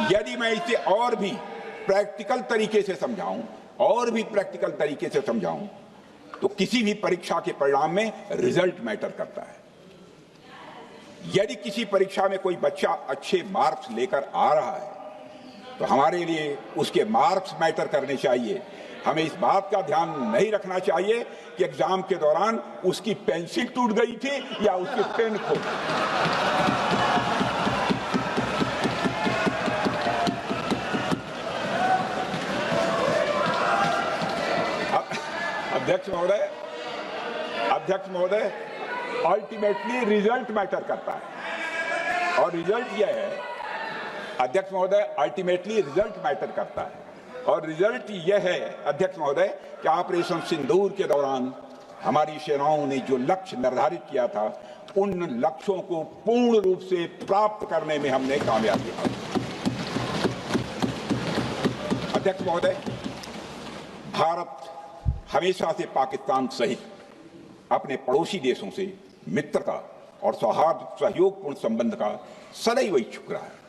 यदि मैं इसे और भी प्रैक्टिकल तरीके से समझाऊं तो किसी भी परीक्षा के परिणाम में रिजल्ट मैटर करता है। यदि किसी परीक्षा में कोई बच्चा अच्छे मार्क्स लेकर आ रहा है तो हमारे लिए उसके मार्क्स मैटर करने चाहिए। हमें इस बात का ध्यान नहीं रखना चाहिए कि एग्जाम के दौरान उसकी पेंसिल टूट गई थी या उसकी पेन खो गई। अध्यक्ष महोदय, अल्टीमेटली रिजल्ट मैटर करता है और रिजल्ट यह है, अध्यक्ष महोदय, अल्टीमेटली रिजल्ट मैटर करता है और रिजल्ट यह है अध्यक्ष महोदय कि ऑपरेशन सिंदूर के दौरान हमारी सेनाओं ने जो लक्ष्य निर्धारित किया था उन लक्ष्यों को पूर्ण रूप से प्राप्त करने में हमने कामयाबी हासिल की। अध्यक्ष महोदय, भारत हमेशा से पाकिस्तान सहित अपने पड़ोसी देशों से मित्रता और सौहार्द सहयोगपूर्ण संबंध का सदैव इच्छुक रहा है।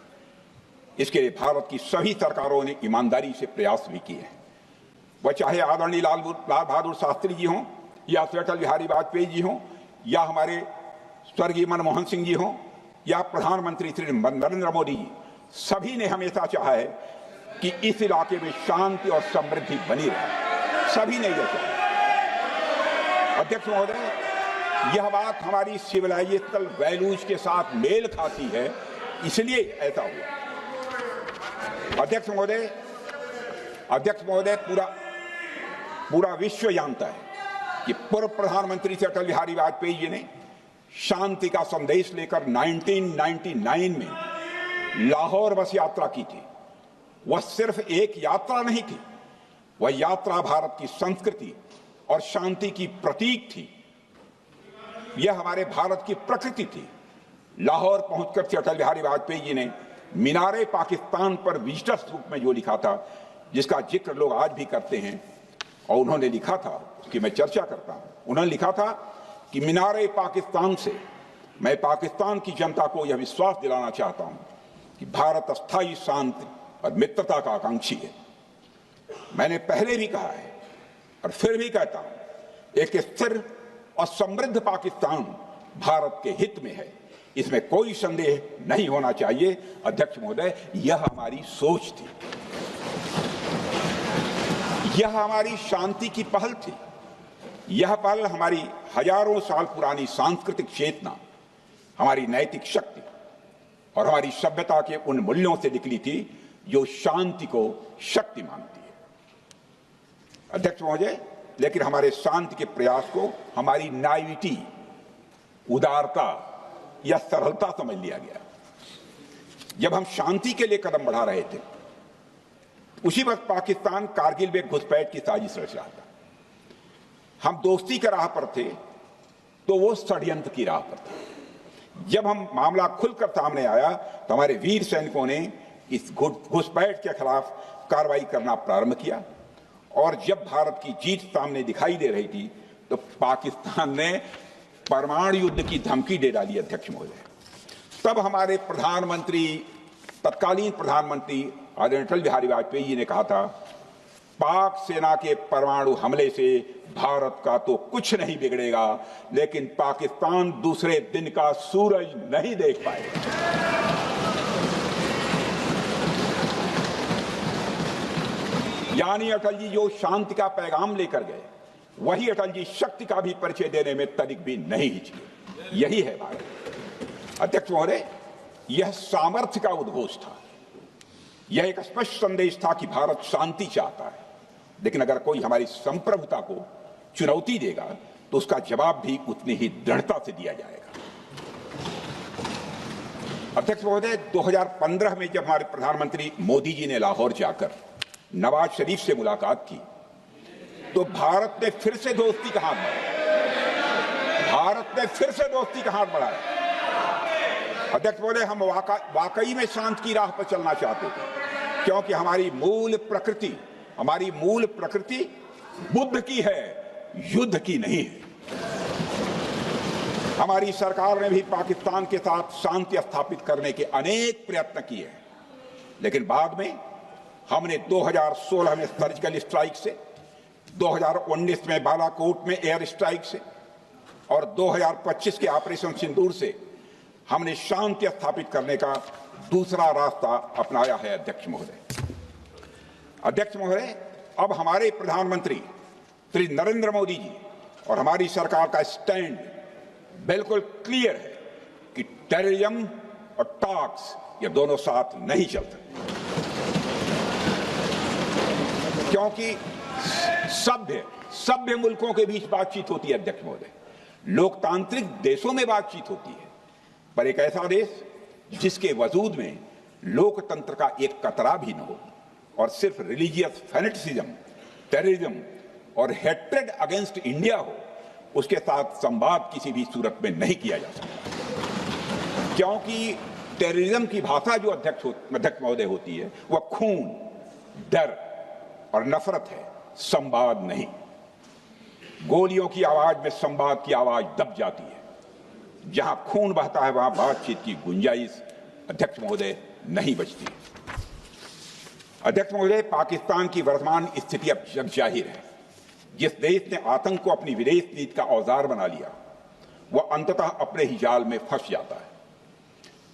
इसके लिए भारत की सभी सरकारों ने ईमानदारी से प्रयास भी किए हैं। वह चाहे आदरणीय लाल बहादुर शास्त्री जी हों या अटल बिहारी वाजपेयी जी हों या हमारे स्वर्गीय मनमोहन सिंह जी हों या प्रधानमंत्री श्री नरेंद्र मोदी जी, सभी ने हमेशा चाहा है कि इस इलाके में शांति और समृद्धि बनी रहे। सभी ने यह चाहा। अध्यक्ष महोदय, यह बात हमारी सिविलाइजेशनल वैल्यूज के साथ मेल खाती है, इसलिए ऐसा हुआ। अध्यक्ष महोदय, पूरा विश्व जानता है कि पूर्व प्रधानमंत्री से अटल बिहारी वाजपेयी जी ने शांति का संदेश लेकर 1999 में लाहौर बस यात्रा की थी। वह सिर्फ एक यात्रा नहीं थी, वह यात्रा भारत की संस्कृति और शांति की प्रतीक थी। यह हमारे भारत की प्रकृति थी। लाहौर पहुंचकर श्री अटल बिहारी वाजपेयी जी ने मीनारे पाकिस्तान पर विजिटर्स रूप में जो लिखा था, जिसका जिक्र लोग आज भी करते हैं, और उन्होंने लिखा था, उसकी मैं चर्चा करता हूं। उन्होंने लिखा था कि मीनारे पाकिस्तान से मैं पाकिस्तान की जनता को यह विश्वास दिलाना चाहता हूं कि भारत अस्थायी शांति और मित्रता का आकांक्षी है। मैंने पहले भी कहा है और फिर भी कहता हूं, एक स्थिर और समृद्ध पाकिस्तान भारत के हित में है, इसमें कोई संदेह नहीं होना चाहिए। अध्यक्ष महोदय, यह हमारी सोच थी, यह हमारी शांति की पहल थी। यह पहल हमारी हजारों साल पुरानी सांस्कृतिक चेतना, हमारी नैतिक शक्ति और हमारी सभ्यता के उन मूल्यों से निकली थी जो शांति को शक्ति मानती है। अध्यक्ष महोदय, लेकिन हमारे शांति के प्रयास को हमारी नाइविटी, उदारता या सरलता समझ लिया गया। जब हम शांति के लिए कदम बढ़ा रहे थे, उसी वक्त पाकिस्तान कारगिल में घुसपैठ की साजिश रच रहा था। हम दोस्ती के राह पर थे तो वो षड्यंत्र की राह पर था। जब हम मामला खुलकर सामने आया तो हमारे वीर सैनिकों ने इस घुसपैठ के खिलाफ कार्रवाई करना प्रारंभ किया, और जब भारत की जीत सामने दिखाई दे रही थी तो पाकिस्तान ने परमाणु युद्ध की धमकी दे डाली। अध्यक्ष महोदय, तब हमारे तत्कालीन प्रधानमंत्री आदरणीय अटल बिहारी वाजपेयी जी ने कहा था, पाक सेना के परमाणु हमले से भारत का तो कुछ नहीं बिगड़ेगा, लेकिन पाकिस्तान दूसरे दिन का सूरज नहीं देख पाएगा। यानी अटल जी जो शांति का पैगाम लेकर गए, वही अटल जी शक्ति का भी परिचय देने में तनिक भी नहीं हिचके। यही है भारत। अध्यक्ष महोदय, यह सामर्थ्य का उद्घोष था। यह एक स्पष्ट संदेश था कि भारत शांति चाहता है, लेकिन अगर कोई हमारी संप्रभुता को चुनौती देगा तो उसका जवाब भी उतनी ही दृढ़ता से दिया जाएगा। अध्यक्ष महोदय, 2015 में जब हमारे प्रधानमंत्री मोदी जी ने लाहौर जाकर नवाज शरीफ से मुलाकात की तो भारत ने फिर से दोस्ती का हाथ बढ़ाया। अध्यक्ष महोदय, हम वाकई में शांति की राह पर चलना चाहते थे, क्योंकि हमारी मूल प्रकृति बुद्ध की है, युद्ध की नहीं है। हमारी सरकार ने भी पाकिस्तान के साथ शांति स्थापित करने के अनेक प्रयत्न किए हैं, लेकिन बाद में हमने 2016 में सर्जिकल स्ट्राइक से, 2019 में बालाकोट में एयर स्ट्राइक से और 2025 के ऑपरेशन सिंदूर से हमने शांति स्थापित करने का दूसरा रास्ता अपनाया है। अध्यक्ष महोदय, अब हमारे प्रधानमंत्री श्री नरेंद्र मोदी जी और हमारी सरकार का स्टैंड बिल्कुल क्लियर है कि टेररिज्म और टॉक्स ये दोनों साथ नहीं चलते, क्योंकि सभ्य मुल्कों के बीच बातचीत होती है। अध्यक्ष महोदय, लोकतांत्रिक देशों में बातचीत होती है, पर एक ऐसा देश जिसके वजूद में लोकतंत्र का एक कतरा भी न हो और सिर्फ रिलीजियस फैनेटिसिज्म, टेररिज्म और हेट्रेड अगेंस्ट इंडिया हो, उसके साथ संवाद किसी भी सूरत में नहीं किया जा सकता, क्योंकि टेररिज्म की भाषा जो अध्यक्ष महोदय होती है वह खून, डर और नफरत है, संवाद नहीं। गोलियों की आवाज में संवाद की आवाज दब जाती है। जहां खून बहता है वहां बातचीत की गुंजाइश अध्यक्ष महोदय नहीं बचती। अध्यक्ष महोदय, पाकिस्तान की वर्तमान स्थिति अब जग जाहिर है। जिस देश ने आतंक को अपनी विदेश नीति का औजार बना लिया, वह अंततः अपने ही जाल में फंस जाता है।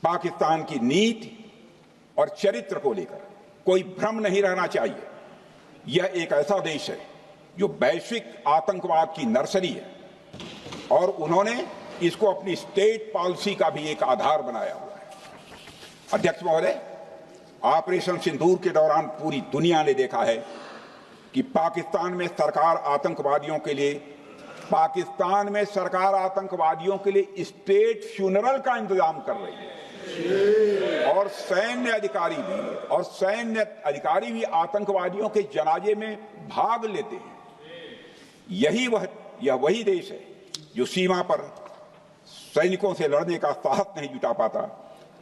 पाकिस्तान की नीति और चरित्र को लेकर कोई भ्रम नहीं रहना चाहिए। यह एक ऐसा देश है जो वैश्विक आतंकवाद की नर्सरी है और उन्होंने इसको अपनी स्टेट पॉलिसी का भी एक आधार बनाया हुआ है। अध्यक्ष महोदय, ऑपरेशन सिंदूर के दौरान पूरी दुनिया ने देखा है कि पाकिस्तान में सरकार आतंकवादियों के लिए स्टेट फ्यूनरल का इंतजाम कर रही है और सैन्य अधिकारी भी आतंकवादियों के जनाजे में भाग लेते हैं। यह वही देश है जो सीमा पर सैनिकों से लड़ने का साहस नहीं जुटा पाता,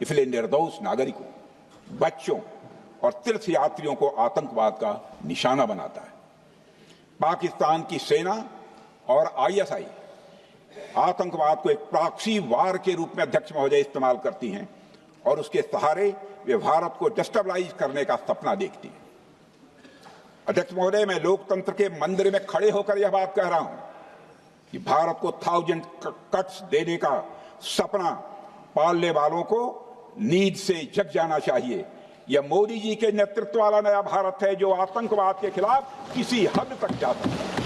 इसलिए निर्दोष नागरिकों, बच्चों और तीर्थयात्रियों को आतंकवाद का निशाना बनाता है। पाकिस्तान की सेना और आईएसआई आतंकवाद को एक प्रॉक्सी वार के रूप में अध्यक्ष महोदय इस्तेमाल करती हैं और उसके सहारे वे भारत को डिस्टेबलाइज करने का सपना देखती है। अध्यक्ष महोदय, मैं लोकतंत्र के मंदिर में खड़े होकर यह बात कह रहा हूं कि भारत को 1000 कट्स देने का सपना पालने वालों को नींद से जग जाना चाहिए। यह मोदी जी के नेतृत्व वाला नया भारत है जो आतंकवाद के खिलाफ किसी हद तक जा सकता है।